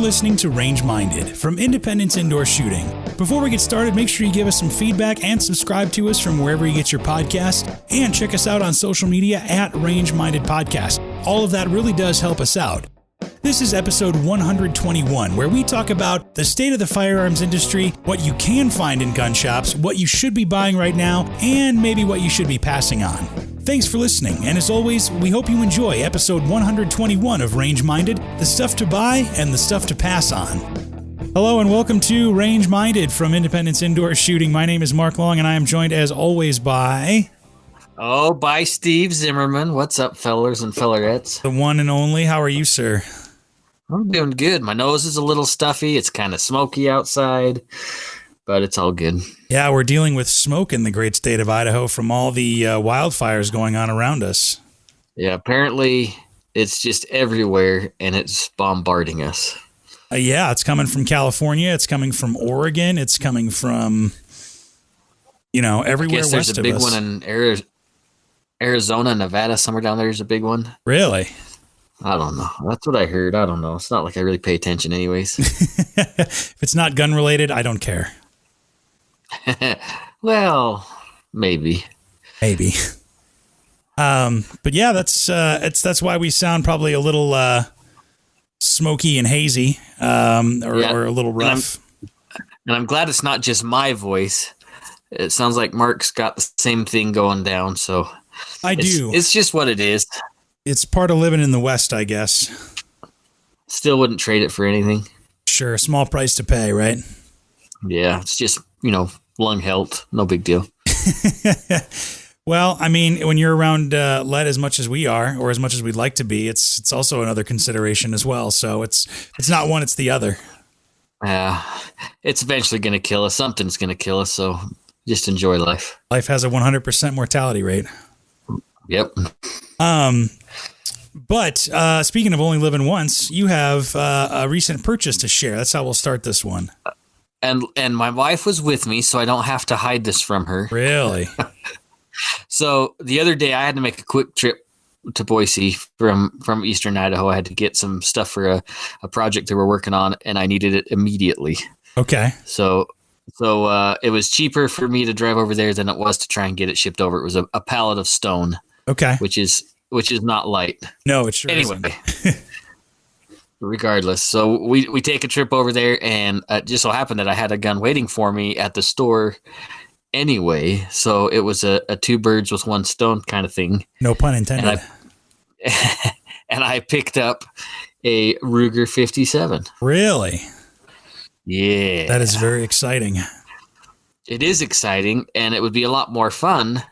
listening to Range Minded from Independence Indoor Shooting. Before we get started, make sure you give us some feedback and subscribe to us from wherever you get your podcast, and check us out on social media at Range Minded Podcast. All of that really does help us out. This is episode 121, where we talk about the state of the firearms industry, what you can find in gun shops, what you should be buying right now, and maybe what you should be passing on. Thanks for listening, and as always, we hope you enjoy episode 121 of Range Minded, the stuff to buy and the stuff to pass on. Hello and welcome to Range Minded from Independence Indoor Shooting. My name is Mark Long, and I am joined as always by... by Steve Zimmerman. What's up, fellers and fellerettes? The one and only. How are you, sir? I'm doing good. My nose is a little stuffy. It's kind of smoky outside, but it's all good. Yeah, we're dealing with smoke in the great state of Idaho from all the wildfires going on around us. Yeah, apparently it's just everywhere, and it's bombarding us. Yeah, it's coming from California. It's coming from Oregon. It's coming from, everywhere I guess west of us. There's a big one in Arizona, Nevada, somewhere down there is a big one. Really? I don't know. That's what I heard. I don't know. It's not like I really pay attention anyways. If it's not gun related, I don't care. Well, maybe. But yeah, that's why we sound probably a little smoky and hazy, or a little rough. And I'm glad it's not just my voice. It sounds like Mark's got the same thing going down. So I do. It's just what it is. It's part of living in the West, I guess. Still wouldn't trade it for anything. Sure, small price to pay, right? Yeah, it's just lung health, no big deal. Well, I mean, when you're around lead as much as we are, or as much as we'd like to be, it's also another consideration as well. So it's not one, it's the other. Yeah, it's eventually going to kill us. Something's going to kill us. So just enjoy life. Life has a 100% mortality rate. Yep. But speaking of only living once, you have a recent purchase to share. That's how we'll start this one. And my wife was with me, so I don't have to hide this from her. Really? So the other day I had to make a quick trip to Boise from eastern Idaho. I had to get some stuff for a project that we're working on, and I needed it immediately. Okay. So it was cheaper for me to drive over there than it was to try and get it shipped over. It was a pallet of stone. Okay. Which is not light. No, it sure isn't. Anyway. Regardless. So we take a trip over there, and it just so happened that I had a gun waiting for me at the store anyway. So it was a two birds with one stone kind of thing. No pun intended. And I picked up a Ruger 57. Really? Yeah. That is very exciting. It is exciting, and it would be a lot more fun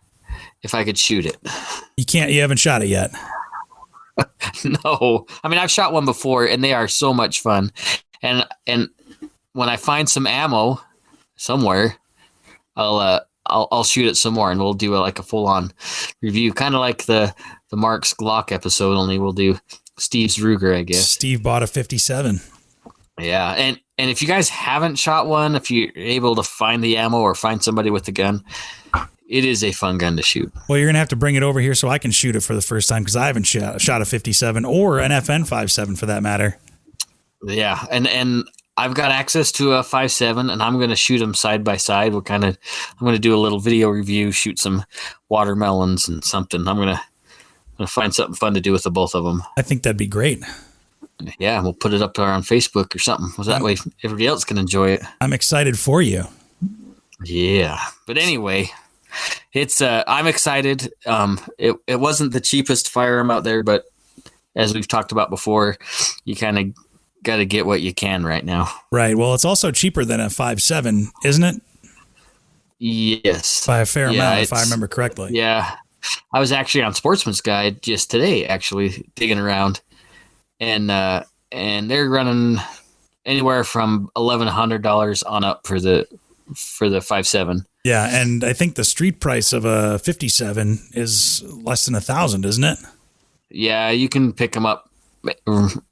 if I could shoot it. You haven't shot it yet. No. I mean, I've shot one before, and they are so much fun. And when I find some ammo somewhere, I'll shoot it some more, and we'll do a full-on review, kind of like the Mark's Glock episode, only we'll do Steve's Ruger, I guess. Steve bought a 57. Yeah, and if you guys haven't shot one, if you're able to find the ammo or find somebody with the gun, it is a fun gun to shoot. Well, you're going to have to bring it over here so I can shoot it for the first time, because I haven't shot a 57 or an FN 57 for that matter. Yeah, and I've got access to a 5.7, and I'm going to shoot them side by side. I'm going to do a little video review, shoot some watermelons and something. I'm going to find something fun to do with the both of them. I think that'd be great. Yeah, we'll put it up there on Facebook or something. So that way everybody else can enjoy it. I'm excited for you. Yeah, but anyway, it's I'm excited. It wasn't the cheapest firearm out there, but as we've talked about before, you kind of got to get what you can right now. Right. Well, it's also cheaper than a 5.7, isn't it? Yes. By a fair amount, if I remember correctly. Yeah. I was actually on Sportsman's Guide just today, actually digging around, and they're running anywhere from $1,100 on up for the 5.7. Yeah, and I think the street price of a 57 is less than $1,000, isn't it? Yeah, you can pick them up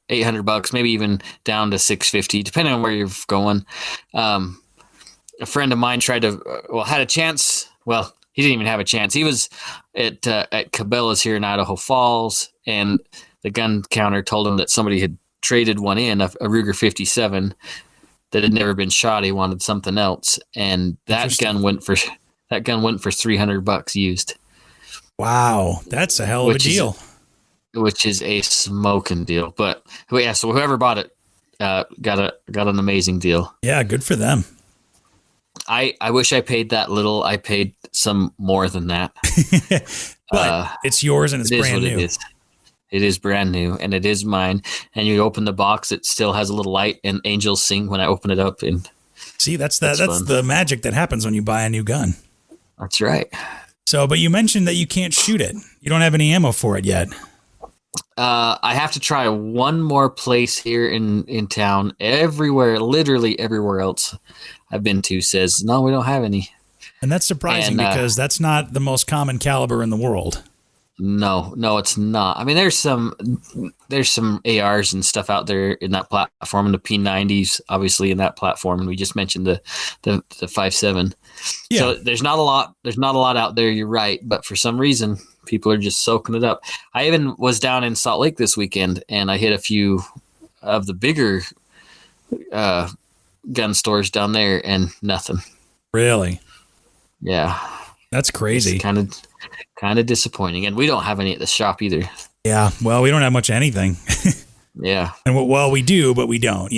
$800, maybe even down to $650, depending on where you're going. A friend of mine had a chance. Well, he didn't even have a chance. He was at Cabela's here in Idaho Falls, and the gun counter told him that somebody had traded one in, a Ruger 57 that had never been shot. He wanted something else, and that gun went for $300 used. Wow, that's a hell of a deal. Which is a smoking deal. But yeah, so whoever bought it got an amazing deal. Yeah, good for them. I wish I paid that little. I paid some more than that. But it's yours and it's brand new. It is brand new and it is mine. And you open the box, it still has a little light and angels sing when I open it up. And see, that's the magic that happens when you buy a new gun. That's right. So, but you mentioned that you can't shoot it. You don't have any ammo for it yet. I have to try one more place here in town. Everywhere, literally everywhere else I've been to says, no, we don't have any. And that's surprising because that's not the most common caliber in the world. No, it's not. I mean, there's some ARs and stuff out there in that platform, and the P90s, obviously in that platform. And we just mentioned the 5.7. Yeah. So there's not a lot out there. You're right, but for some reason, people are just soaking it up. I even was down in Salt Lake this weekend, and I hit a few of the bigger gun stores down there, and nothing. Really? Yeah. That's crazy. It's kind of disappointing, and we don't have any at the shop either. Yeah, well, we don't have much of anything. Yeah, and well, we do, but we don't.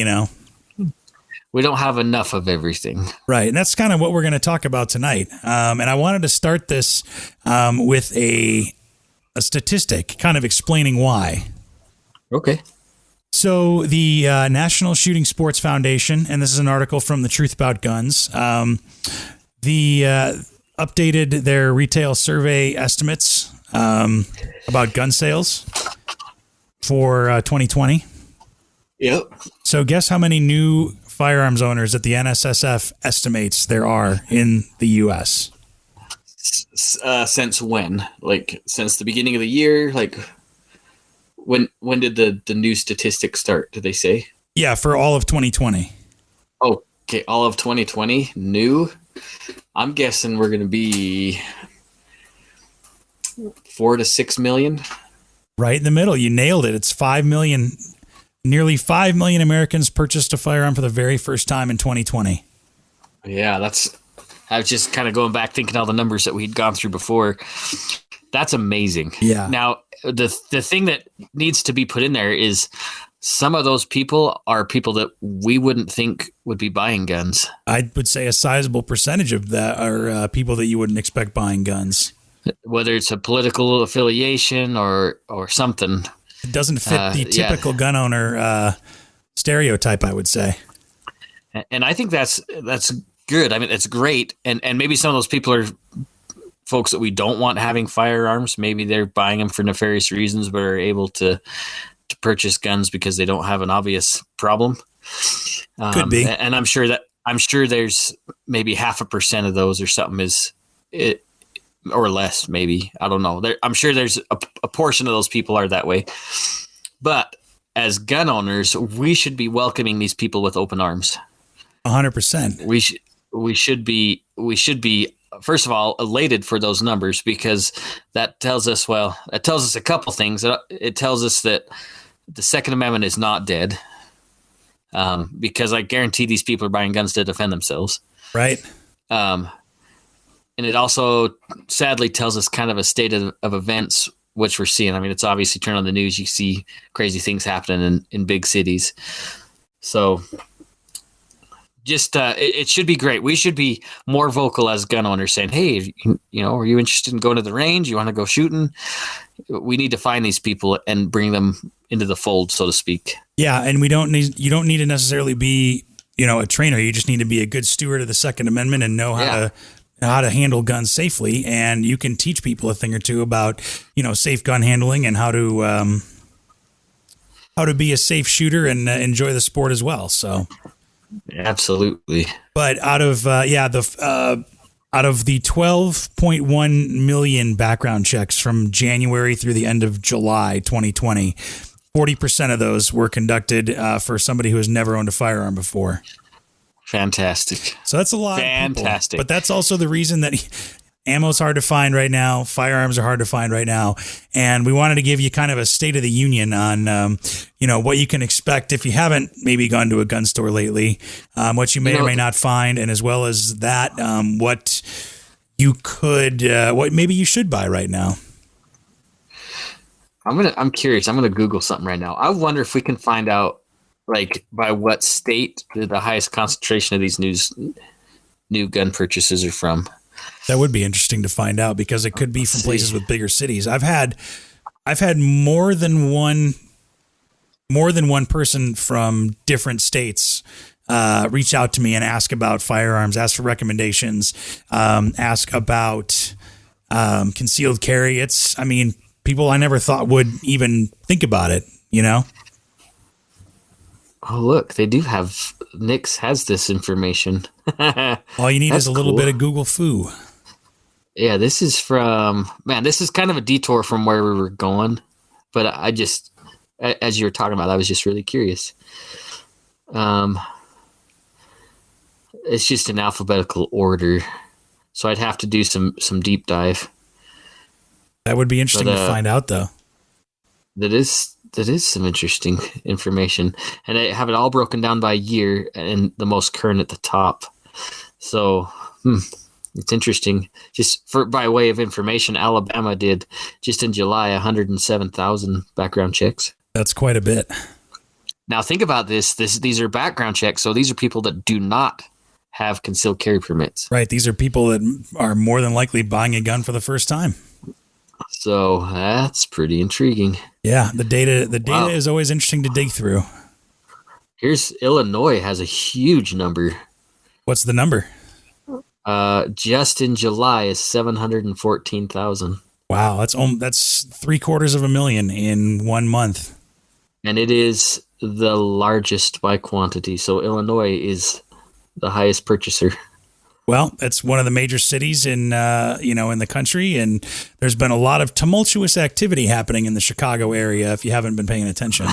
We don't have enough of everything. Right, and that's kind of what we're going to talk about tonight. And I wanted to start this with a statistic, kind of explaining why. Okay. So the National Shooting Sports Foundation, and this is an article from the Truth About Guns, updated their retail survey estimates about gun sales for 2020. Yep. So guess how many new firearms owners that the NSSF estimates there are in the U.S.? Since when? Like since the beginning of the year? Like when did the new statistics start? Did they say? Yeah, for all of 2020. Okay, all of 2020 new. I'm guessing we're going to be 4 to 6 million. Right in the middle. You nailed it. It's 5 million. Nearly 5 million Americans purchased a firearm for the very first time in 2020. Yeah, I was just kind of going back thinking all the numbers that we'd gone through before. That's amazing. Yeah. Now, the thing that needs to be put in there is some of those people are people that we wouldn't think would be buying guns. I would say a sizable percentage of that are people that you wouldn't expect buying guns. Whether it's a political affiliation or something. It doesn't fit the typical gun owner stereotype, I would say. And I think that's good. I mean, it's great. And maybe some of those people are folks that we don't want having firearms. Maybe they're buying them for nefarious reasons, but are able to purchase guns because they don't have an obvious problem. Could be. And I'm sure there's maybe 0.5% of those or something or less, maybe. I don't know. I'm sure there's a portion of those people are that way. But as gun owners, we should be welcoming these people with open arms. 100%. We should be first of all elated for those numbers, because that tells us a couple things. It tells us that the Second Amendment is not dead, because I guarantee these people are buying guns to defend themselves. Right. And it also sadly tells us kind of a state of events, which we're seeing. I mean, it's obviously turn on the news, you see crazy things happening in big cities. So just it should be great. We should be more vocal as gun owners, saying, hey, are you interested in going to the range? You want to go shooting? We need to find these people and bring them into the fold, so to speak. Yeah, and you don't need to necessarily be, a trainer. You just need to be a good steward of the Second Amendment and know how to handle guns safely. And you can teach people a thing or two about, safe gun handling and how to be a safe shooter and enjoy the sport as well. So. Absolutely. But out of the 12.1 million background checks from January through the end of July 2020, 40% of those were conducted for somebody who has never owned a firearm before. Fantastic. So that's a lot. Fantastic. Of people. But that's also the reason that Ammo's hard to find right now. Firearms are hard to find right now. And we wanted to give you kind of a state of the union on, what you can expect if you haven't maybe gone to a gun store lately, what you may or may not find, and as well as that, what you could, what maybe you should buy right now. I'm curious. I'm gonna Google something right now. I wonder if we can find out, like, by what state the highest concentration of these new gun purchases are from. That would be interesting to find out, because it could be from places with bigger cities. I've had more than one person from different states reach out to me and ask about firearms, ask for recommendations, ask about concealed carry. People I never thought would even think about it, Oh, look, they do have, Nix has this information. All you need is a little bit of Google foo. Yeah, this is kind of a detour from where we were going, but I just, as you were talking about, I was just really curious. It's just in alphabetical order, so I'd have to do some deep dive. That would be interesting to find out, though. That is some interesting information, and I have it all broken down by year and the most current at the top. So, it's interesting. Just by way of information, Alabama did just in July 107,000 background checks. That's quite a bit. Now think about this. These are background checks, so these are people that do not have concealed carry permits. Right. These are people that are more than likely buying a gun for the first time. So that's pretty intriguing. Yeah, the data is always interesting to dig through. Here's Illinois has a huge number. What's the number? Just in July is 714,000. Wow, that's 750,000 in 1 month. And it is the largest by quantity. So Illinois is the highest purchaser. Well, it's one of the major cities in the country, and there's been a lot of tumultuous activity happening in the Chicago area. If you haven't been paying attention,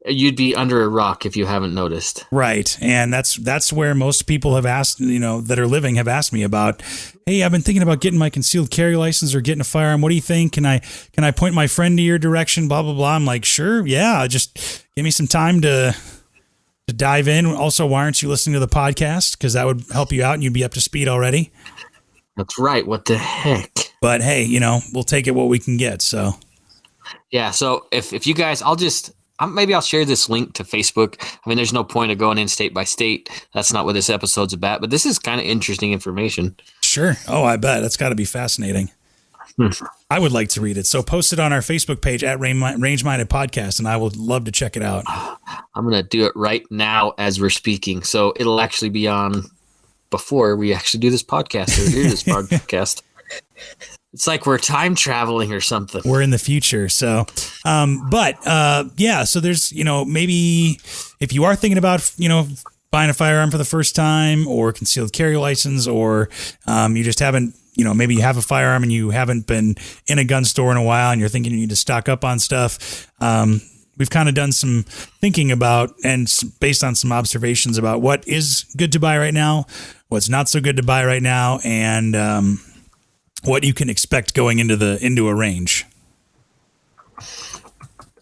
you'd be under a rock if you haven't noticed. Right, and that's where most people have asked, that are living, have asked me about. Hey, I've been thinking about getting my concealed carry license or getting a firearm. What do you think? Can I point my friend to your direction? Blah blah blah. I'm like, sure, yeah. Just give me some time to dive in. Also, why aren't you listening to the podcast? Because that would help you out and you'd be up to speed already. That's right. What the heck? But hey, we'll take it what we can get. So yeah. So if you guys, maybe I'll share this link to Facebook. I mean, there's no point of going in state by state. That's not what this episode's about. But this is kind of interesting information. Sure. Oh, I bet. That's got to be fascinating. I would like to read it. So post it on our Facebook page at Range Minded Podcast, and I would love to check it out. I'm going to do it right now as we're speaking. So it'll actually be on before we actually do this podcast or hear this podcast. It's like we're time traveling or something. We're in the future. So, so there's, maybe if you are thinking about, buying a firearm for the first time or concealed carry license, or you just haven't, maybe you have a firearm and you haven't been in a gun store in a while and you're thinking you need to stock up on stuff. We've kind of done some thinking about and based on some observations about what is good to buy right now, what's not so good to buy right now, and what you can expect going into a range.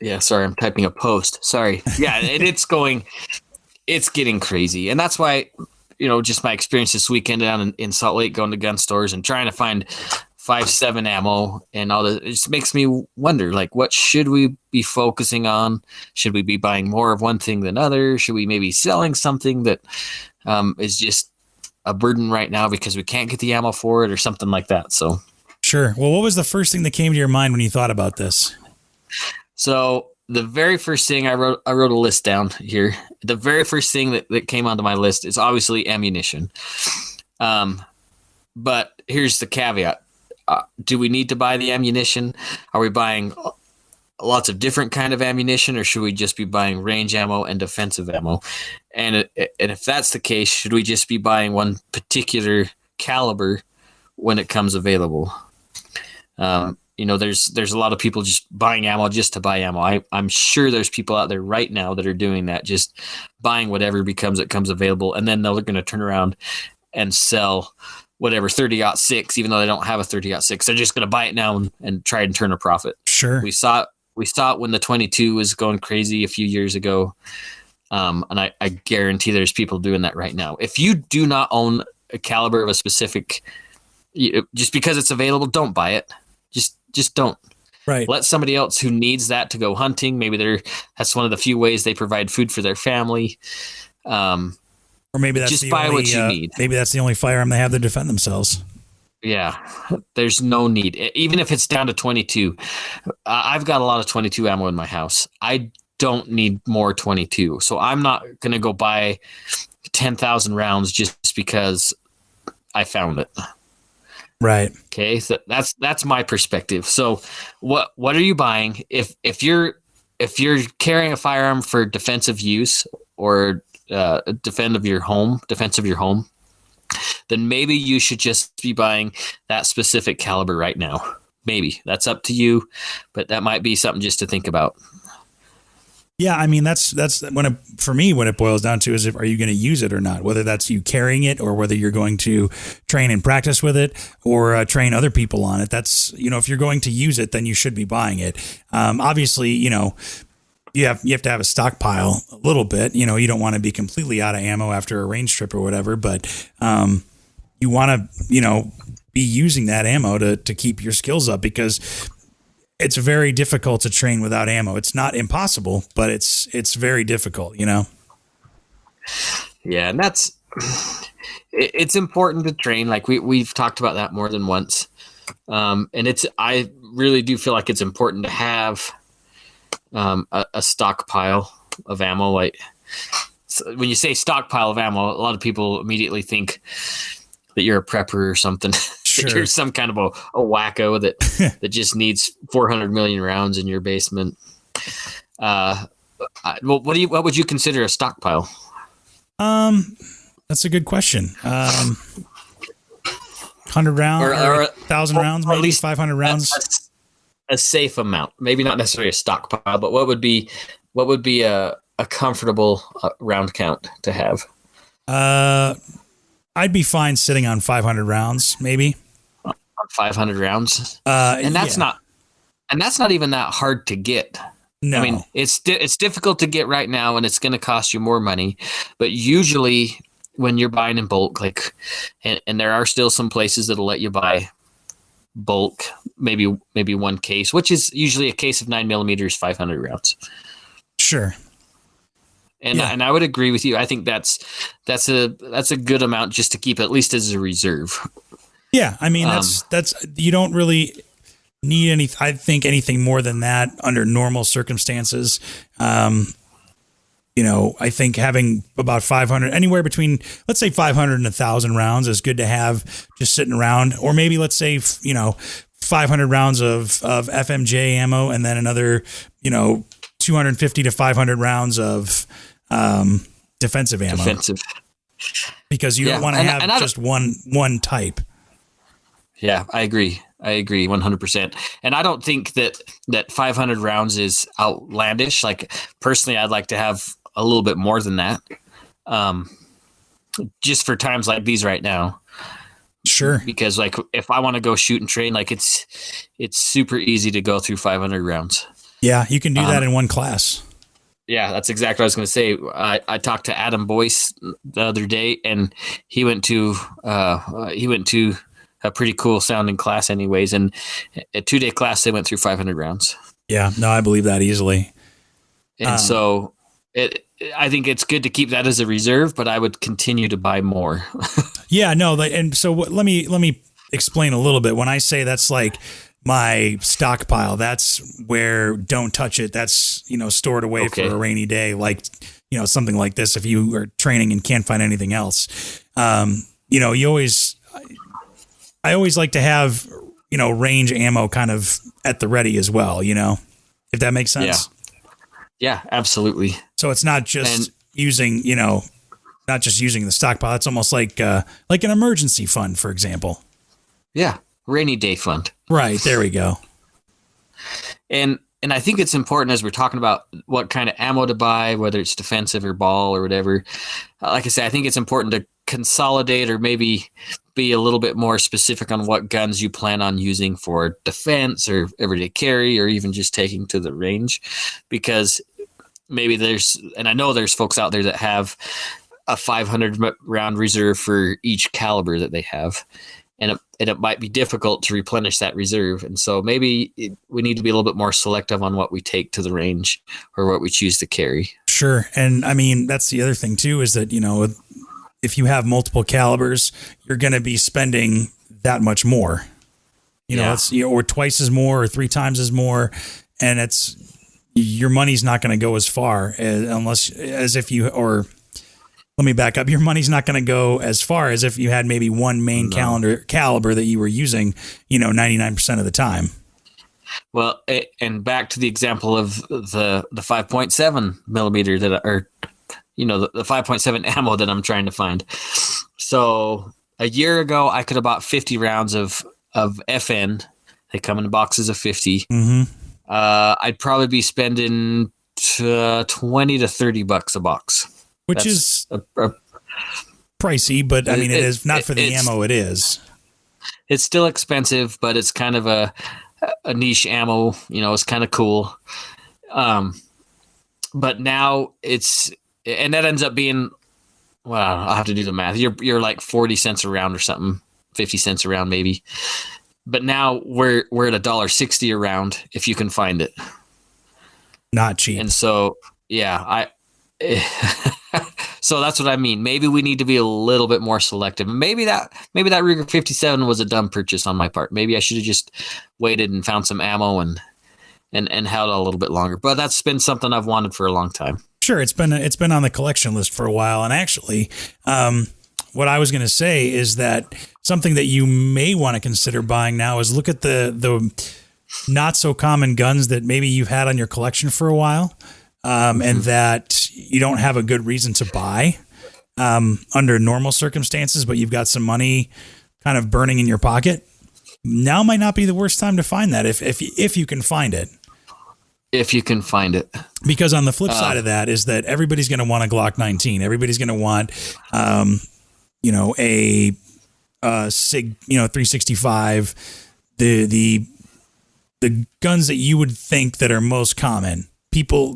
Yeah, sorry, I'm typing a post. Sorry. Yeah, it's getting crazy. And that's why, just my experience this weekend down in Salt Lake, going to gun stores and trying to find 5.7 ammo and all that. It just makes me wonder, like, what should we be focusing on? Should we be buying more of one thing than other? Should we maybe selling something that is just a burden right now because we can't get the ammo for it or something like that? So sure. Well, what was the first thing that came to your mind when you thought about this? So the very first thing I wrote a list down here. The very first thing that came onto my list is obviously ammunition. But here's the caveat. Do we need to buy the ammunition? Are we buying lots of different kind of ammunition, or should we just be buying range ammo and defensive ammo? And if that's the case, should we just be buying one particular caliber when it comes available? There's a lot of people just buying ammo just to buy ammo. I'm sure there's people out there right now that are doing that, just buying whatever comes available, and then they're going to turn around and sell whatever 30-06, even though they don't have a 30-06. They're just going to buy it now and try and turn a profit. Sure. We saw it when the 22 was going crazy a few years ago. And I guarantee there's people doing that right now. If you do not own a caliber of a specific, just because it's available, don't buy it. Just don't. Right. Let somebody else who needs that to go hunting. Maybe that's one of the few ways they provide food for their family. Or maybe that's just buy what you need. Maybe that's the only firearm they have to defend themselves. Yeah, there's no need. Even if it's down to 22, I've got a lot of 22 ammo in my house. I don't need more 22, so I'm not going to go buy 10,000 rounds just because I found it. Right. Okay, so that's my perspective. So what are you buying? If you're carrying a firearm for defensive use or defense of your home, then maybe you should just be buying that specific caliber right now. Maybe that's up to you, but that might be something just to think about. Yeah, I mean that's for me what it boils down to is are you going to use it or not? Whether that's you carrying it or whether you're going to train and practice with it or train other people on it. That's if you're going to use it, then you should be buying it. Obviously, you have to have a stockpile a little bit. You don't want to be completely out of ammo after a range trip or whatever, but you want to be using that ammo to keep your skills up because it's very difficult to train without ammo. It's not impossible, but it's very difficult, Yeah, and it's important to train. Like we've talked about that more than once. And I really do feel like it's important to have a stockpile of ammo. Like when you say stockpile of ammo, a lot of people immediately think that you're a prepper or something. Sure. You're some kind of a wacko that just needs 400 million rounds in your basement. What would you consider a stockpile? That's a good question. 100 rounds or 1,000 rounds, maybe at least 500 rounds. A safe amount, maybe not necessarily a stockpile, but what would be a comfortable round count to have? I'd be fine sitting on 500 rounds, maybe. 500 rounds, and that's not even that hard to get. No, I mean it's difficult to get right now, and it's going to cost you more money. But usually, when you're buying in bulk, and there are still some places that'll let you buy bulk, maybe one case, which is usually a case of 9mm, 500 rounds. Sure. And I would agree with you. I think that's a good amount just to keep at least as a reserve. Yeah, I mean that's you don't really need anything more than that under normal circumstances. I think having about 500, anywhere between, let's say 500 and 1,000 rounds is good to have just sitting around, or maybe let's say 500 rounds of FMJ ammo and then another 250 to 500 rounds of defensive ammo. Because you don't want to have just one type. Yeah, I agree 100%. And I don't think that 500 rounds is outlandish. Like personally, I'd like to have a little bit more than that. Just for times like these right now. Sure. Because like if I want to go shoot and train, like it's super easy to go through 500 rounds. Yeah, you can do that in one class. Yeah, that's exactly what I was going to say. I talked to Adam Boyce the other day, and he went to a pretty cool sounding class anyways. And a 2-day class, they went through 500 rounds. Yeah, no, I believe that easily. And so I think it's good to keep that as a reserve, but I would continue to buy more. Yeah, no. And so let me explain a little bit. When I say that's like my stockpile, that's where don't touch it. That's, stored away for a rainy day. Like, something like this, if you are training and can't find anything else, I always like to have, range ammo kind of at the ready as well, if that makes sense. Yeah, absolutely. So it's not just using the stockpile. It's almost like an emergency fund, for example. Yeah. Rainy day fund. Right. There we go. And I think it's important as we're talking about what kind of ammo to buy, whether it's defensive or ball or whatever. Like I said, I think it's important consolidate or maybe be a little bit more specific on what guns you plan on using for defense or everyday carry, or even just taking to the range, because maybe and I know there's folks out there that have a 500 round reserve for each caliber that they have, and it might be difficult to replenish that reserve. And so maybe we need to be a little bit more selective on what we take to the range or what we choose to carry. Sure. And I mean, that's the other thing too, is that, if you have multiple calibers, you're going to be spending that much more, it's, or twice as more or 3 times as more. And your money's not going to go as far let me back up. Your money's not going to go as far as if you had maybe one main caliber that you were using, 99% of the time. Well, and back to the example of the 5.7 millimeter the 5.7 ammo that I'm trying to find. So a year ago, I could have bought 50 rounds of FN. They come in boxes of 50. Mm-hmm. I'd probably be spending $20 to $30 a box. Which is pricey, but I mean, it is not for the ammo. It is. It's still expensive, but it's kind of a niche ammo. It's kind of cool. But now and that ends up being, well, I'll have to do the math. You're like 40 cents a round or something, 50 cents a round maybe. But now we're at $1.60 a round if you can find it. Not cheap. And so, yeah, so that's what I mean. Maybe we need to be a little bit more selective. Maybe that Ruger 57 was a dumb purchase on my part. Maybe I should have just waited and found some ammo and held a little bit longer. But that's been something I've wanted for a long time. Sure, it's been on the collection list for a while. And actually, what I was going to say is that something that you may want to consider buying now is look at the not so common guns that maybe you've had on your collection for a while. And that you don't have a good reason to buy under normal circumstances, but you've got some money kind of burning in your pocket. Now might not be the worst time to find that if you can find it. If you can find it. Because on the flip side of that is that everybody's going to want a Glock 19. Everybody's going to want, a SIG, 365, the guns that you would think that are most common. People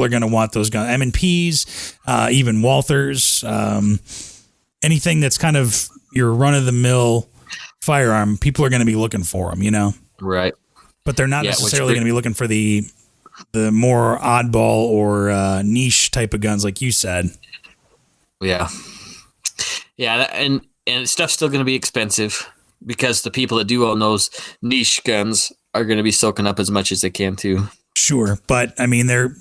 are going to want those guns. M&Ps, even Walthers, anything that's kind of your run-of-the-mill firearm, people are going to be looking for them, Right. But they're not necessarily going to be looking for the more oddball or niche type of guns like you said. Yeah. Yeah, and stuff's still going to be expensive because the people that do own those niche guns are going to be soaking up as much as they can too. Sure, but I mean, the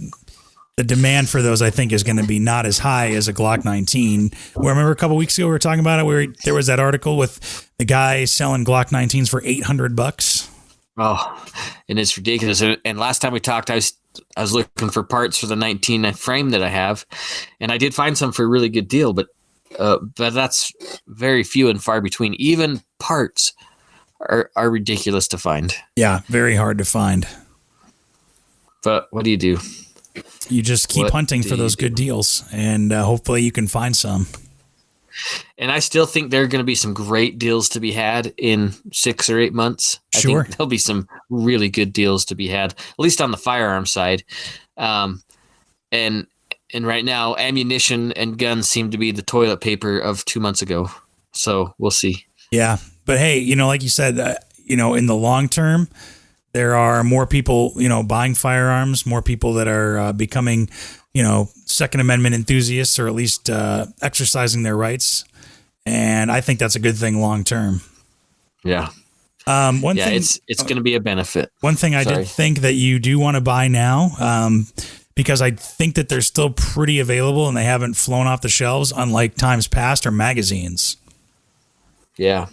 demand for those, I think, is going to be not as high as a Glock 19. Remember a couple weeks ago we were talking about it, where there was that article with the guy selling Glock 19s for $800. Oh, and it's ridiculous. And last time we talked, I was looking for parts for the 19 frame that I have, and I did find some for a really good deal, but that's very few and far between. Even parts are ridiculous to find. Yeah, very hard to find. But what do you do? You just keep hunting for those good deals, and hopefully you can find some. And I still think there are going to be some great deals to be had in 6 or 8 months. Sure. I think there'll be some really good deals to be had, at least on the firearm side. And right now, ammunition and guns seem to be the toilet paper of 2 months ago. So we'll see. Yeah. But hey, like you said, in the long term, there are more people, buying firearms, more people that are becoming, Second Amendment enthusiasts, or at least exercising their rights. And I think that's a good thing long term. Yeah. One thing, it's going to be a benefit. One thing I did think that you do want to buy now, because I think that they're still pretty available and they haven't flown off the shelves, unlike times past, are magazines. Yeah.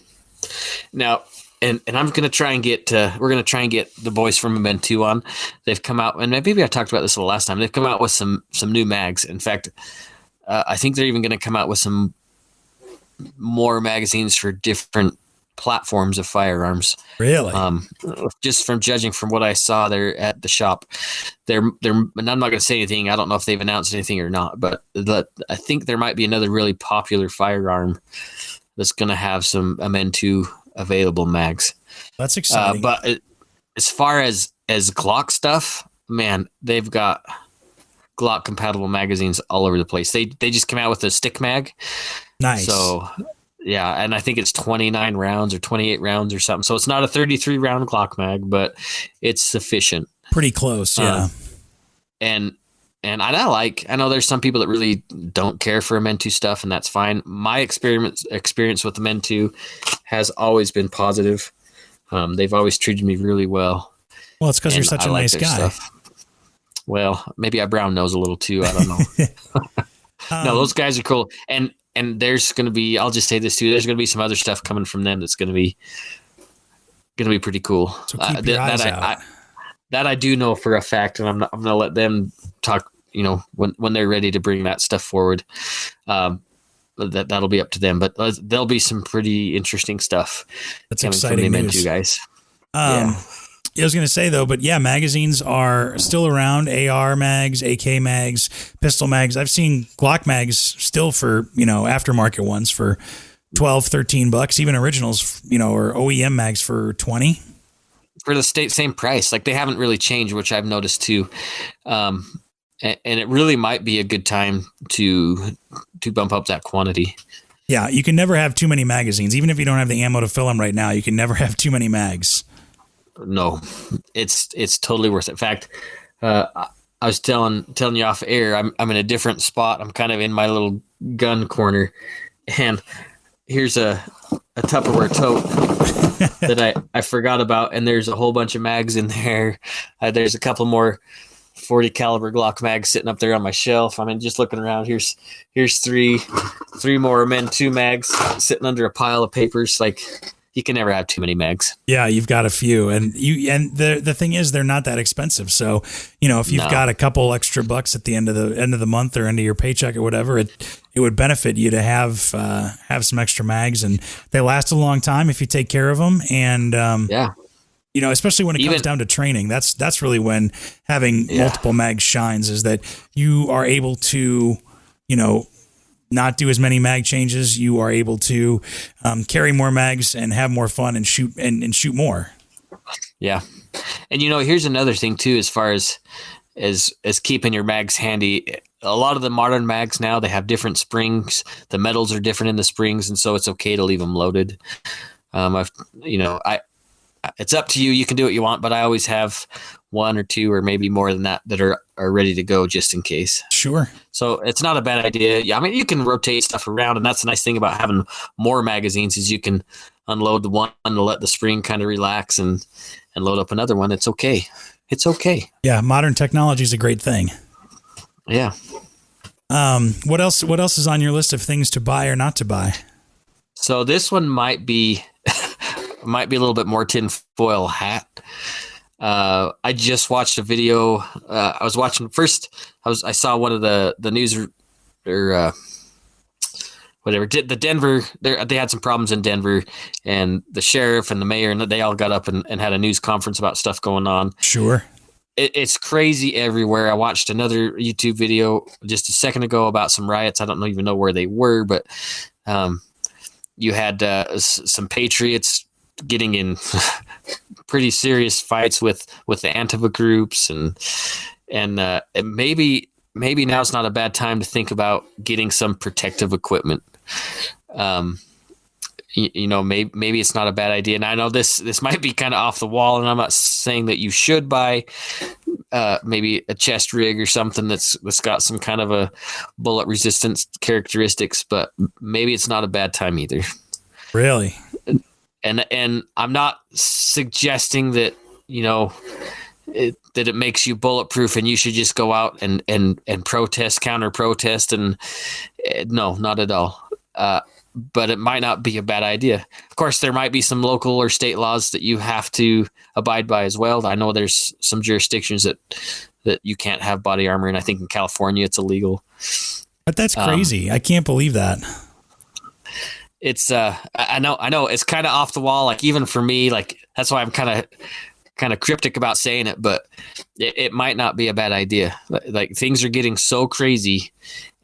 Now, and I'm going to try and get, we're going to try and get the boys from Event 2 on. They've come out, and maybe I talked about this the last time. They've come out with some new mags. In fact, I think they're even going to come out with some more magazines for different platforms of firearms. Really? Just from judging from what I saw there at the shop, and I'm not going to say anything. I don't know if they've announced anything or not, but I think there might be another really popular firearm that's going to have some MN2 available mags. That's exciting. But as far as Glock stuff, man, they've got Glock compatible magazines all over the place. They just came out with a stick mag. Nice. So yeah, and I think it's 29 rounds or 28 rounds or something. So it's not a 33 round Glock mag, but it's sufficient. Pretty close, yeah. And I know there's some people that really don't care for MN2 stuff, and that's fine. My experience with the MN2 has always been positive. They've always treated me really well. Well, it's because you're such a nice guy. Stuff. Well, maybe I brown nose a little too. I don't know. No, those guys are cool. And there's going to be, I'll just say this too, there's going to be some other stuff coming from them that's going to be pretty cool. So keep your eyes out. That I do know for a fact, and I'm going to let them talk, when they're ready to bring that stuff forward. That'll be up to them, but there'll be some pretty interesting stuff. That's exciting news. You guys. I was going to say though, but yeah, magazines are still around. AR mags, AK mags, pistol mags. I've seen Glock mags still for, aftermarket ones for $12, $13, even originals, or OEM mags for 20 for the same price. Like they haven't really changed, which I've noticed too. And it really might be a good time to bump up that quantity. Yeah. You can never have too many magazines. Even if you don't have the ammo to fill them right now, you can never have too many mags. No, it's totally worth it. In fact, I was telling you off air, I'm in a different spot. I'm kind of in my little gun corner, and here's a Tupperware tote that I forgot about, and there's a whole bunch of mags in there. There's a couple more 40 caliber Glock mags sitting up there on my shelf. I mean, just looking around, here's three more MN2 mags sitting under a pile of papers. Like, you can never have too many mags. Yeah, you've got a few, and the thing is, they're not that expensive. So, if you've got a couple extra bucks at the end of the month or end of your paycheck or whatever, it would benefit you to have some extra mags, and they last a long time if you take care of them. And especially when it comes down to training, that's really when having multiple mags shines. Is that you are able to, not do as many mag changes. You are able to carry more mags and have more fun and shoot and shoot more. Yeah. And here's another thing too, as far as keeping your mags handy. A lot of the modern mags now, they have different springs. The metals are different in the springs, and so it's okay to leave them loaded. It's up to you. You can do what you want, but I always have one or two or maybe more than that are ready to go just in case. Sure. So it's not a bad idea. Yeah, I mean, you can rotate stuff around, and that's the nice thing about having more magazines is you can unload the one to let the spring kind of relax and load up another one. It's okay. It's okay. Yeah, modern technology is a great thing. Yeah. What else is on your list of things to buy or not to buy? So this one might be a little bit more tinfoil hat. I just watched a video. I was watching first. I saw one of the news or whatever. The Denver. They had some problems in Denver, and the sheriff and the mayor and they all got up and had a news conference about stuff going on. Sure. It's crazy everywhere. I watched another YouTube video just a second ago about some riots. I don't even know where they were, but you had some patriots getting in pretty serious fights with the Antifa groups, and maybe now's not a bad time to think about getting some protective equipment. Maybe it's not a bad idea. And I know this might be kind of off the wall, and I'm not saying that you should buy maybe a chest rig or something that's got some kind of a bullet resistance characteristics, but maybe it's not a bad time either. Really? And I'm not suggesting that, that it makes you bulletproof and you should just go out and protest, counter protest. And no, not at all. But it might not be a bad idea. Of course, there might be some local or state laws that you have to abide by as well. I know there's some jurisdictions that you can't have body armor, and I think in California it's illegal. But that's crazy. I can't believe that. it's I know it's kind of off the wall. Like even for me, like that's why I'm kind of cryptic about saying it, but it might not be a bad idea. Like things are getting so crazy,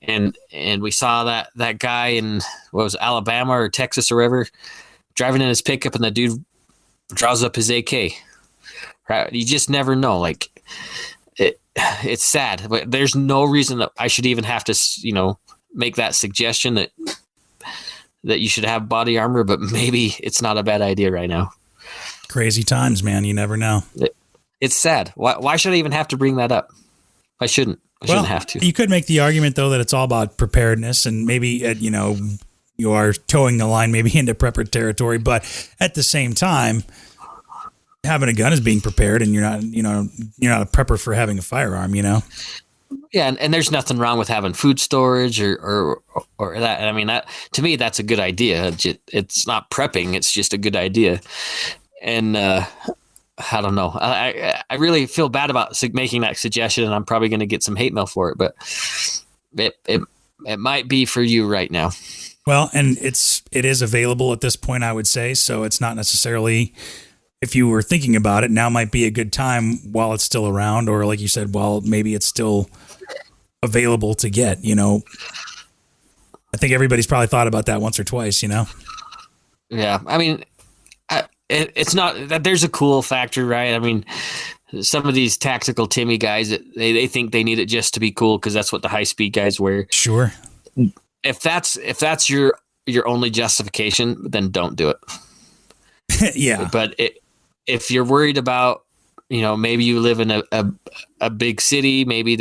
and we saw that guy in what was it, Alabama or Texas or wherever, driving in his pickup, and the dude draws up his AK. Right? You just never know. Like it's sad, but there's no reason that I should even have to, make that suggestion that you should have body armor, but maybe it's not a bad idea right now. Crazy times, man. You never know. It's sad. Why should I even have to bring that up? I shouldn't have to. You could make the argument though that it's all about preparedness, and maybe, you are towing the line maybe into prepper territory, but at the same time, having a gun is being prepared, and you're not a prepper for having a firearm, Yeah, and there's nothing wrong with having food storage or that. I mean, that to me, that's a good idea. It's not prepping; it's just a good idea. And I don't know. I really feel bad about making that suggestion, and I'm probably going to get some hate mail for it. But it might be for you right now. Well, and it is available at this point, I would say. So it's not necessarily. If you were thinking about it, now might be a good time while it's still around, or like you said, while maybe it's still available to get, I think everybody's probably thought about that once or twice, Yeah. I mean, it's not that there's a cool factor, right? I mean, some of these tactical Timmy guys, they think they need it just to be cool because that's what the high speed guys wear. Sure. If that's your only justification, then don't do it. Yeah. But if you're worried about, maybe you live in a big city, maybe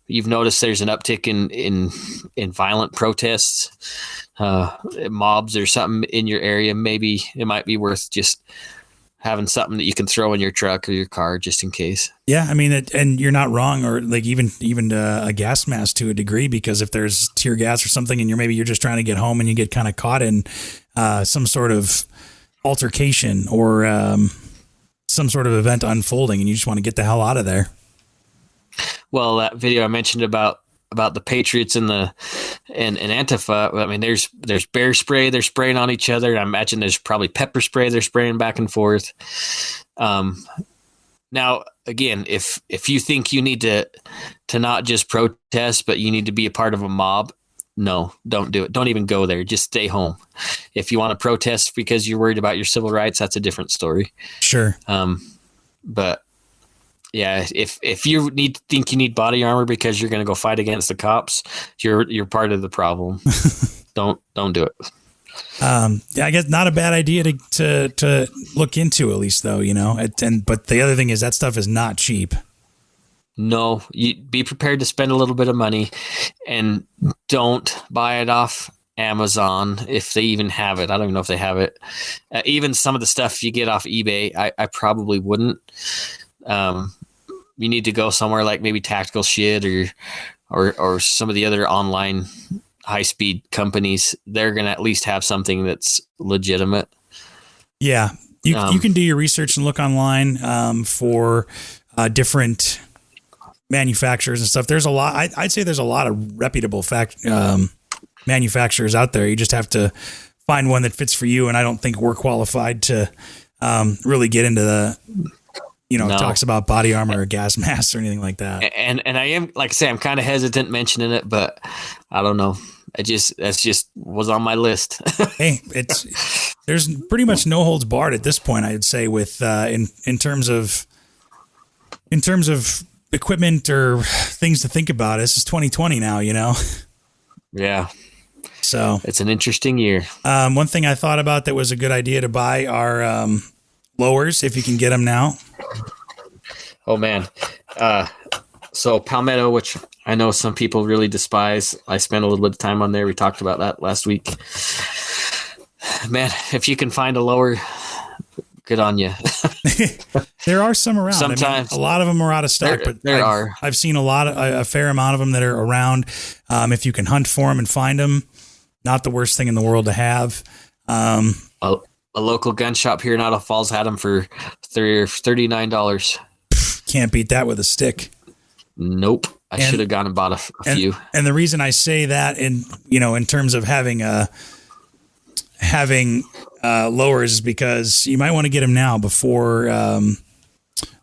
you've noticed there's an uptick in violent protests, mobs or something in your area, maybe it might be worth just having something that you can throw in your truck or your car just in case. Yeah, I mean, and you're not wrong, or like even a gas mask to a degree, because if there's tear gas or something, and you're just trying to get home and you get kind of caught in some sort of altercation or some sort of event unfolding, and you just want to get the hell out of there. Well, that video I mentioned about the Patriots and Antifa, I mean, there's bear spray, they're spraying on each other. I imagine there's probably pepper spray they're spraying back and forth. Now, again, if you think you need to not just protest, but you need to be a part of a mob, no, don't do it. Don't even go there. Just stay home. If you want to protest because you're worried about your civil rights, that's a different story. Sure. But yeah, if you think you need body armor because you're going to go fight against the cops, you're part of the problem. Don't do it. Yeah, I guess not a bad idea to look into, at least though, but the other thing is that stuff is not cheap. No, you be prepared to spend a little bit of money, and don't buy it off Amazon if they even have it. I don't even know if they have it. Even some of the stuff you get off eBay, I probably wouldn't. You need to go somewhere like maybe Tactical Shit or some of the other online high-speed companies. They're going to at least have something that's legitimate. Yeah, you can do your research and look online for different manufacturers and stuff. There's a lot. I'd say there's a lot of reputable manufacturers out there. You just have to find one that fits for you. And I don't think we're qualified to really get into the talks about body armor or gas masks or anything like that. And I am, like I say, I'm kind of hesitant mentioning it, but I don't know. That's just was on my list. Hey, there's pretty much no holds barred at this point, I'd say, with in terms of equipment or things to think about. This is 2020 now, Yeah. So it's an interesting year. One thing I thought about that was a good idea to buy are blowers, if you can get them now. Oh man. So Palmetto, which I know some people really despise. I spent a little bit of time on there. We talked about that last week. Man, if you can find a lower, good on you. There are some around. Sometimes a lot of them are out of stock, but I've seen a fair amount of them that are around. If you can hunt for them and find them, not the worst thing in the world to have. A local gun shop here in Idaho Falls had them for $39. Can't beat that with a stick. Nope. I should have gone and bought a few. And the reason I say that in terms of having having lowers is because you might want to get them now before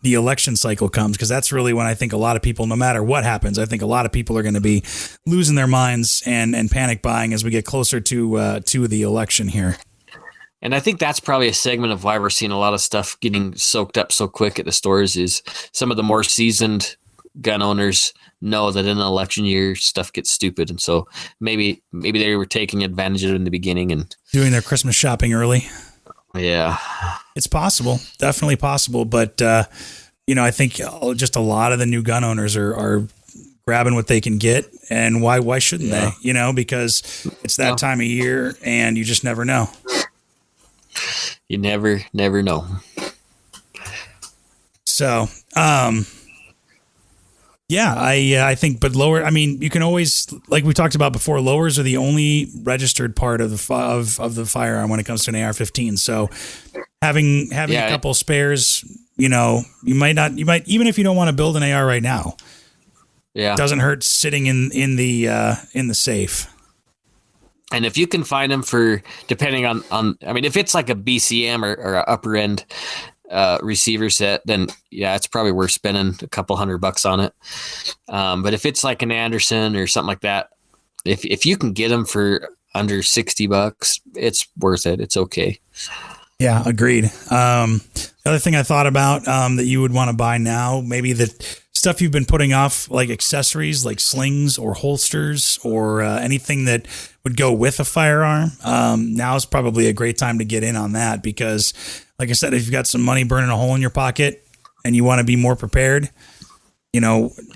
the election cycle comes, because that's really when I think a lot of people, no matter what happens, I think a lot of people are going to be losing their minds and panic buying as we get closer to the election here. And I think that's probably a segment of why we're seeing a lot of stuff getting soaked up so quick at the stores is some of the more seasoned gun owners know that in an election year stuff gets stupid. And so maybe they were taking advantage of it in the beginning and doing their Christmas shopping early. Yeah. It's possible. Definitely possible. But, I think just a lot of the new gun owners are grabbing what they can get. And why shouldn't they? Because it's that time of year and you just never know. You never know. So, I think, but lower, I mean, you can always, like we talked about before, lowers are the only registered part of the firearm when it comes to an AR-15. So having a couple spares, you might, even if you don't want to build an AR right now, it doesn't hurt sitting in the safe. And if you can find them for, depending on, I mean, if it's like a BCM or a upper end receiver set, then it's probably worth spending a couple $100 on it. But if it's like an Anderson or something like that, if you can get them for under $60, it's worth it. It's okay. Yeah, agreed. The other thing I thought about that you would want to buy now, maybe the stuff you've been putting off, like accessories, like slings or holsters or anything that would go with a firearm. Now is probably a great time to get in on that because, like I said, if you've got some money burning a hole in your pocket and you want to be more prepared,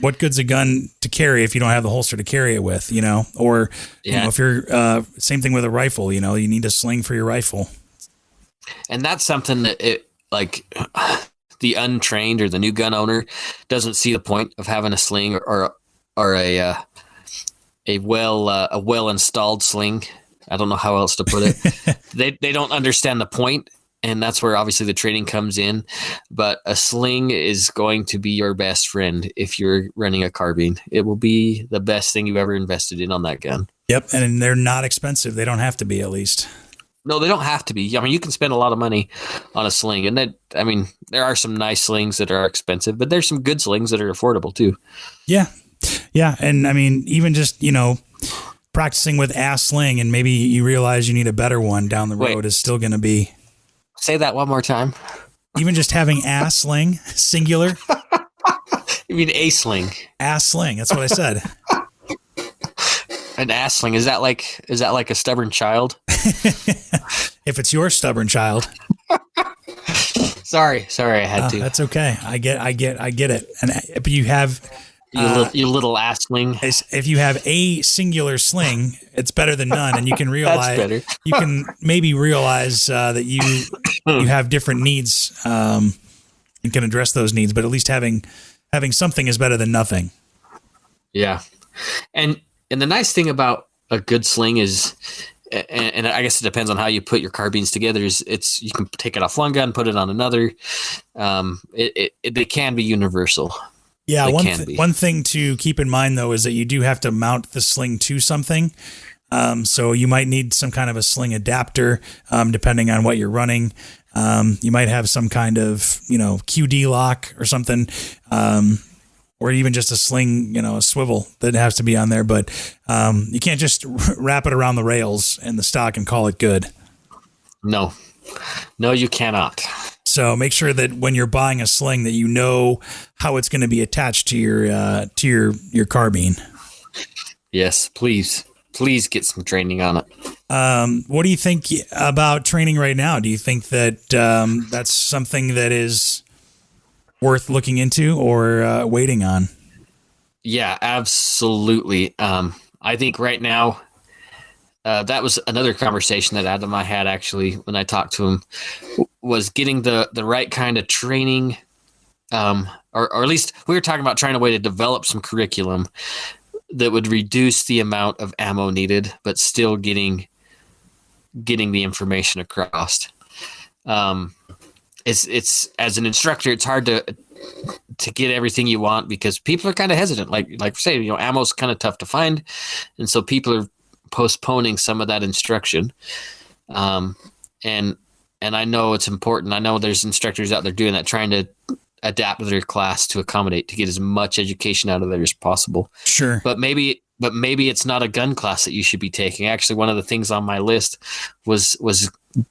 what good's a gun to carry if you don't have the holster to carry it with, or, if you're, same thing with a rifle, you need a sling for your rifle. And that's something that the untrained or the new gun owner doesn't see the point of having a sling or a well installed sling. I don't know how else to put it. They don't understand the point, and that's where obviously the training comes in. But a sling is going to be your best friend if you're running a carbine. It will be the best thing you've ever invested in on that gun. Yep, and they're not expensive. They don't have to be, at least. No, they don't have to be. I mean, you can spend a lot of money on a sling, and there are some nice slings that are expensive, but there's some good slings that are affordable too. Yeah. And I mean, even just, practicing with a sling and maybe you realize you need a better one down the road is still going to be. Say that one more time. Even just having a sling, singular. You mean a sling? A sling. That's what I said. An ass sling. Is that like a stubborn child? If it's your stubborn child. Sorry, I had to. That's okay. I get it. And but you have you little ass sling. If you have a singular sling, it's better than none, and you can realize That's better. You can maybe realize that you have different needs and can address those needs. But at least having something is better than nothing. Yeah, and the nice thing about a good sling is, and I guess it depends on how you put your carbines together, is you can take it off one gun, put it on another. They can be universal. Yeah, one thing to keep in mind, though, is that you do have to mount the sling to something. So you might need some kind of a sling adapter, depending on what you're running. You might have some kind of, QD lock or something. Or even just a sling, a swivel that has to be on there. But you can't just wrap it around the rails and the stock and call it good. No, you cannot. So make sure that when you're buying a sling that you know how it's going to be attached to your carbine. Yes, please get some training on it. What do you think about training right now? Do you think that that's something that is worth looking into or waiting on? Yeah, absolutely. I think right now, that was another conversation that Adam and I had actually when I talked to him, was getting the right kind of training, or at least we were talking about trying a way to develop some curriculum that would reduce the amount of ammo needed, but still getting the information across. It's as an instructor, it's hard to get everything you want because people are kind of hesitant. Like say, ammo is kind of tough to find, and so people are postponing some of that instruction. And I know it's important. I know there's instructors out there doing that, trying to adapt their class to accommodate, to get as much education out of there as possible. Sure. But maybe it's not a gun class that you should be taking. Actually, one of the things on my list was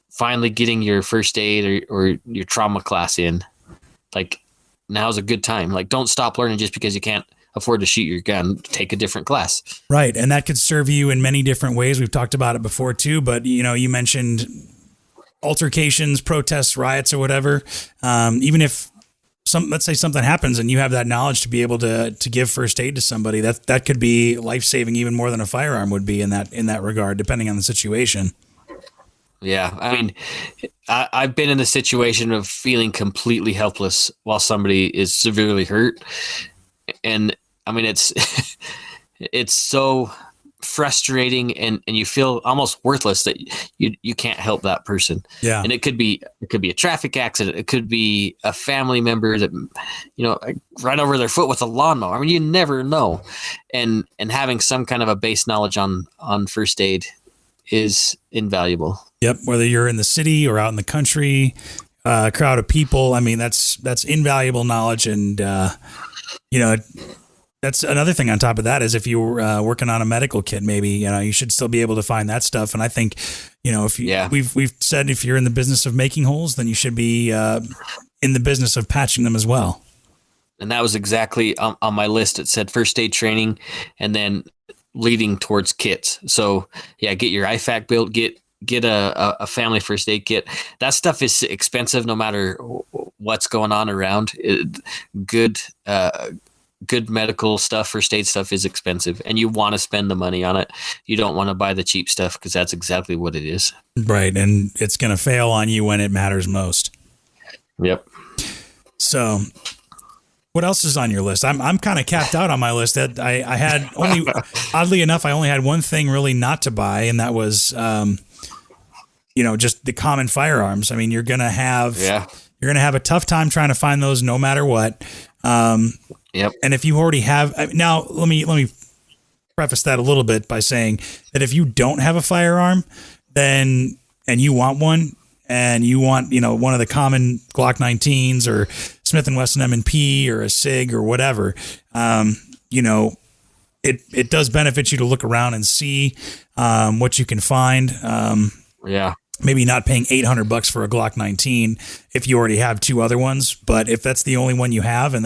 finally getting your first aid or your trauma class in. Like, now's a good time. Like, don't stop learning just because you can't afford to shoot your gun. Take a different class. Right. And that could serve you in many different ways. We've talked about it before too, but you mentioned altercations, protests, riots, or whatever. Even if let's say something happens and you have that knowledge to be able to give first aid to somebody, that could be life-saving even more than a firearm would be in that regard, depending on the situation. Yeah. I mean, I've been in the situation of feeling completely helpless while somebody is severely hurt. And I mean, it's so frustrating, and you feel almost worthless that you can't help that person. Yeah. And it could be a traffic accident. It could be a family member that, run over their foot with a lawnmower. I mean, you never know. And having some kind of a base knowledge on first aid is invaluable. Yep. Whether you're in the city or out in the country, crowd of people, I mean, that's invaluable knowledge. And, that's another thing on top of that is if you were working on a medical kit, maybe, you should still be able to find that stuff. And I think, we've said if you're in the business of making holes, then you should be in the business of patching them as well. And that was exactly on my list. It said first aid training and then leading towards kits. So yeah, get your IFAC built, get a family first aid kit. That stuff is expensive no matter what's going on around. Good medical stuff, first aid stuff is expensive, and you want to spend the money on it. You don't want to buy the cheap stuff, because that's exactly what it is. Right, and it's going to fail on you when it matters most. Yep. So what else is on your list? I'm kind of capped out on my list. That I had only, oddly enough, I only had one thing really not to buy, and that was, just the common firearms. I mean, you're gonna have a tough time trying to find those no matter what. Yep. And if you already have, now let me preface that a little bit by saying that if you don't have a firearm, and you want one, and you want, one of the common Glock 19s or Smith & Wesson M&P or a SIG or whatever, it does benefit you to look around and see what you can find. Maybe not paying $800 for a Glock 19 if you already have two other ones, but if that's the only one you have and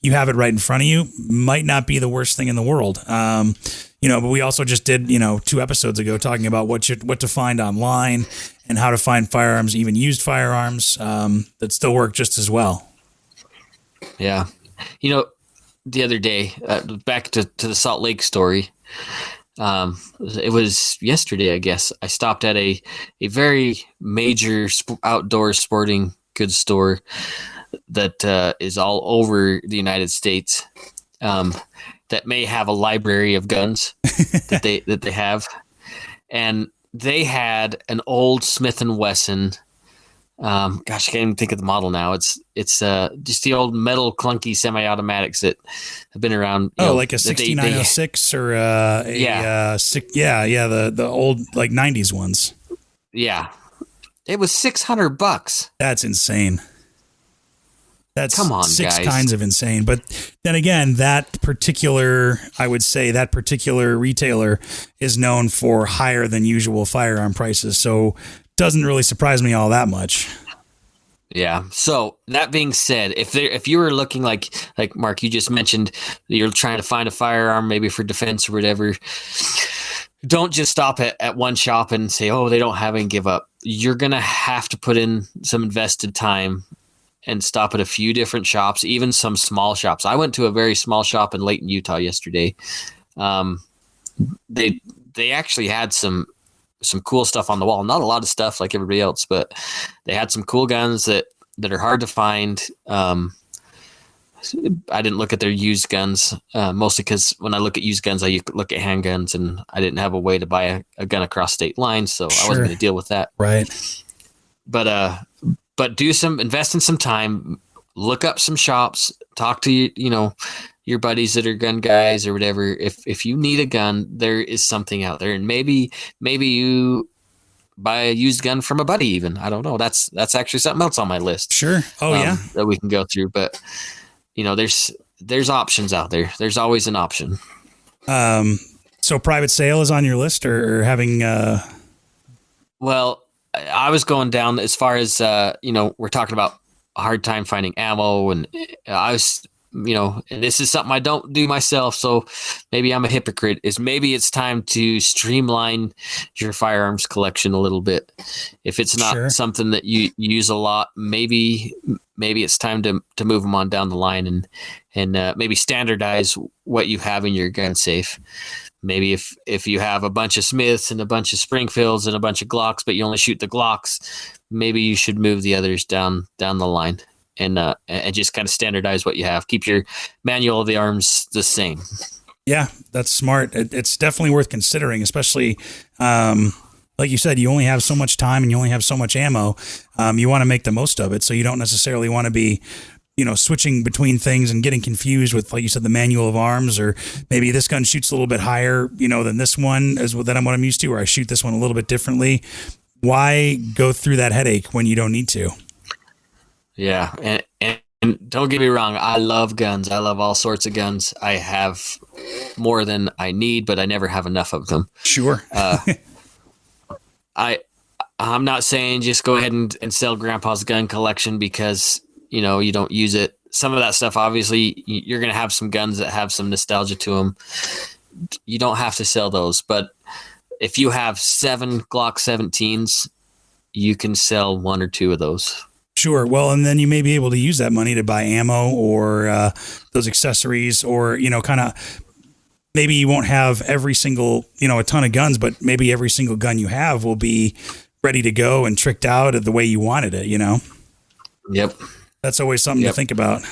you have it right in front of you, might not be the worst thing in the world. But we also just did, 2 episodes ago talking about what to find online and how to find firearms, even used firearms, that still work just as well. Yeah. The other day, back to the Salt Lake story, it was yesterday, I guess. I stopped at a very major outdoor sporting goods store that is all over the United States, that may have a library of guns that they have, and they had an old Smith & Wesson. I can't even think of the model now. It's just the old metal clunky semi-automatics that have been around. Like a 6906 or the old like 90s ones. Yeah, it was $600. That's insane. That's come on, six guys. kinds of insane. But then again, that particular retailer is known for higher than usual firearm prices. So doesn't really surprise me all that much. Yeah. So that being said, if you were looking like Mark, you just mentioned you're trying to find a firearm maybe for defense or whatever, don't just stop at one shop and say, oh, they don't have it and give up. You're going to have to put in some invested time and stop at a few different shops, even some small shops. I went to a very small shop in Layton, Utah yesterday. They actually had some cool stuff on the wall. Not a lot of stuff like everybody else, but they had some cool guns that are hard to find. I didn't look at their used guns, mostly because when I look at used guns, I look at handguns, and I didn't have a way to buy a gun across state lines, so I wasn't going to deal with that. Right. But invest in some time, look up some shops, talk to your buddies that are gun guys or whatever. If you need a gun, there is something out there, and maybe you buy a used gun from a buddy. Even I don't know. That's actually something else on my list. Sure. Oh yeah, that we can go through. But there's options out there. There's always an option. So private sale is on your list, or having. Well, I was going down as far as we're talking about a hard time finding ammo, and I was. And this is something I don't do myself, so maybe I'm a hypocrite, is maybe it's time to streamline your firearms collection a little bit. If it's not something that you use a lot, maybe it's time to move them on down the line and maybe standardize what you have in your gun safe. Maybe if you have a bunch of Smiths and a bunch of Springfields and a bunch of Glocks, but you only shoot the Glocks, maybe you should move the others down the line. And just kind of standardize what you have. Keep your manual of the arms the same. Yeah, that's smart. It's definitely worth considering, especially like you said, you only have so much time and you only have so much ammo. You want to make the most of it, so you don't necessarily want to be, switching between things and getting confused with, like you said, the manual of arms, or maybe this gun shoots a little bit higher, than this one than what I'm used to, or I shoot this one a little bit differently. Why go through that headache when you don't need to? Yeah, and don't get me wrong, I love guns. I love all sorts of guns. I have more than I need, but I never have enough of them. Sure. I'm not saying just go ahead and sell Grandpa's gun collection because you don't use it. Some of that stuff, obviously, you're going to have some guns that have some nostalgia to them. You don't have to sell those, but if you have 7 Glock 17s, you can sell 1 or 2 of those. Sure. Well, and then you may be able to use that money to buy ammo or those accessories, or, kind of maybe you won't have every single, a ton of guns, but maybe every single gun you have will be ready to go and tricked out the way you wanted it, Yep. That's always something to think about.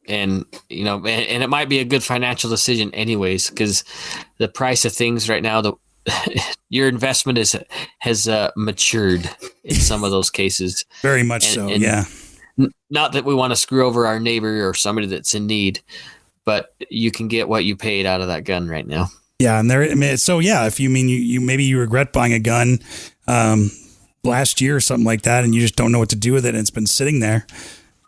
And, and it might be a good financial decision anyways, because the price of things right now, your investment has matured in some of those cases. Very much and yeah. Not that we want to screw over our neighbor or somebody that's in need, but you can get what you paid out of that gun right now. Yeah, and if you maybe you regret buying a gun last year or something like that, and you just don't know what to do with it, and it's been sitting there,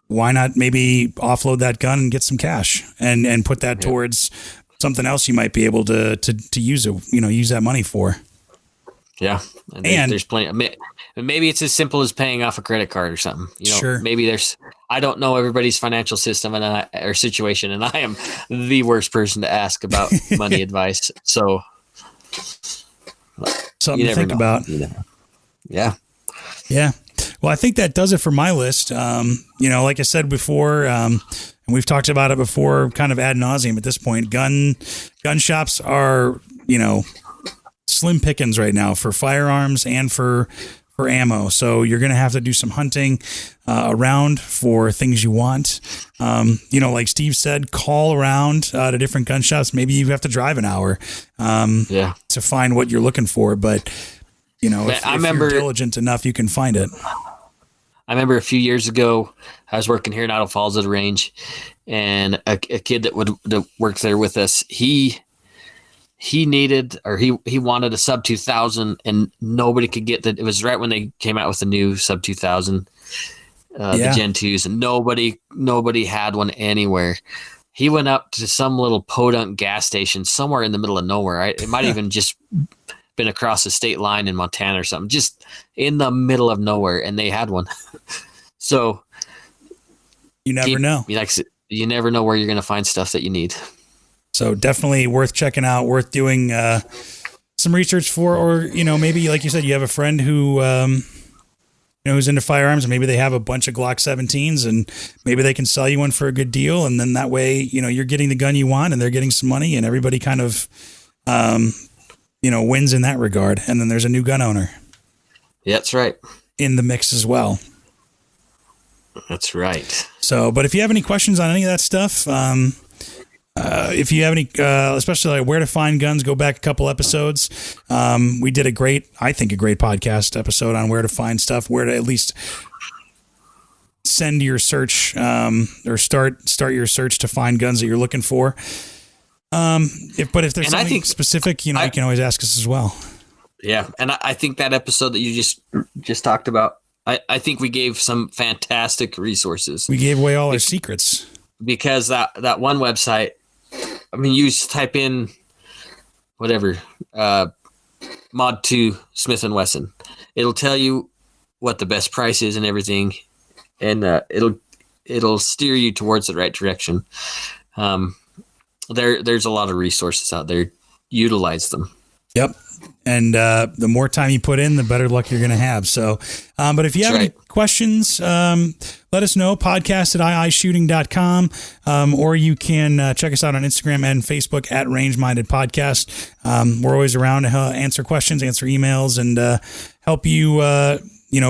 why not maybe offload that gun and get some cash and put that towards something else you might be able to use it, use that money for. Yeah. And there's plenty. Maybe it's as simple as paying off a credit card or something. Sure. Maybe I don't know everybody's financial system or situation, and I am the worst person to ask about money advice. So something to think about. Yeah. Yeah. Well, I think that does it for my list. Like I said before, and we've talked about it before, kind of ad nauseum at this point. Gun shops are, slim pickings right now for firearms and for ammo. So you're going to have to do some hunting around for things you want. Like Steve said, call around to different gun shops. Maybe you have to drive an hour to find what you're looking for. But, if you're diligent enough, you can find it. I remember a few years ago, I was working here in Idle Falls at a range, and a kid that worked there with us, he needed, or he wanted a sub 2000, and nobody could get that. It was right when they came out with the new sub 2000, the Gen 2s, and nobody had one anywhere. He went up to some little podunk gas station somewhere in the middle of nowhere. It might even just been across the state line in Montana or something, just in the middle of nowhere, and they had one. So you never know. You never know where you're going to find stuff that you need. So definitely worth checking out, worth doing some research for, or, maybe like you said, you have a friend who, who's into firearms, and maybe they have a bunch of Glock 17s, and maybe they can sell you one for a good deal. And then that way, you're getting the gun you want, and they're getting some money, and everybody kind of, wins in that regard. And then there's a new gun owner. Yeah, that's right. In the mix as well. That's right. So, but if you have any questions on any of that stuff, if you have any, especially like where to find guns, go back a couple episodes. We did a great podcast episode on where to find stuff, where to at least send your search, or start your search to find guns that you're looking for. If there's something specific, you can always ask us as well. Yeah, and I think that episode that you just talked about, I think we gave some fantastic resources. We gave away all our secrets. Because that one website, I mean, you just type in whatever, Mod 2 Smith & Wesson. It'll tell you what the best price is and everything, and it'll steer you towards the right direction. There's a lot of resources out there. Utilize them. Yep. And the more time you put in, the better luck you're going to have. So, but if you have any questions, let us know, podcast@iishooting.com, or you can check us out on Instagram and Facebook at Range Minded Podcast. We're always around to answer questions, answer emails, and help you,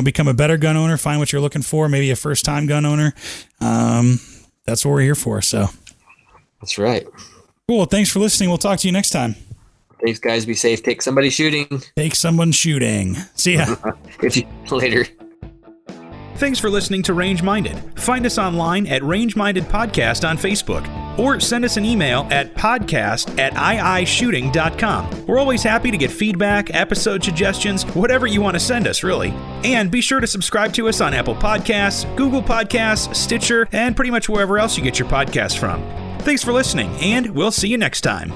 become a better gun owner, find what you're looking for, maybe a first-time gun owner. That's what we're here for. So that's right. Cool. Thanks for listening. We'll talk to you next time. Thanks, guys. Be safe. Take somebody shooting. Take someone shooting. See ya. Later. Thanks for listening to Range Minded. Find us online at Range Minded Podcast on Facebook, or send us an email at podcast@iishooting.com. We're always happy to get feedback, episode suggestions, whatever you want to send us, really. And be sure to subscribe to us on Apple Podcasts, Google Podcasts, Stitcher, and pretty much wherever else you get your podcasts from. Thanks for listening, and we'll see you next time.